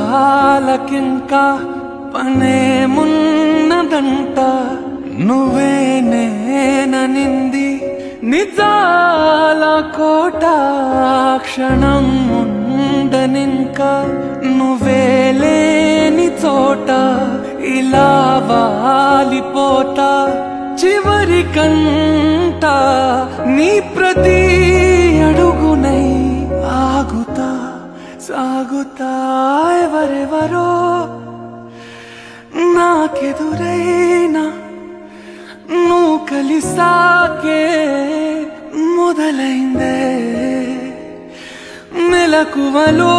రహస్యాలకింకా పనే మున్నదంట నువ్వే నేననింది నిజాల కోట క్షణం ఉండనింకా నువ్వే లేని చోట ఇలా వాలిపోతా చివరికంట నీ ప్రతి అడుగునై ఆగుతా సాగుతా ఎవరెవరో నాకెదురైనా నువ్వు కలిసాకే మొదలైందే మెలకువలో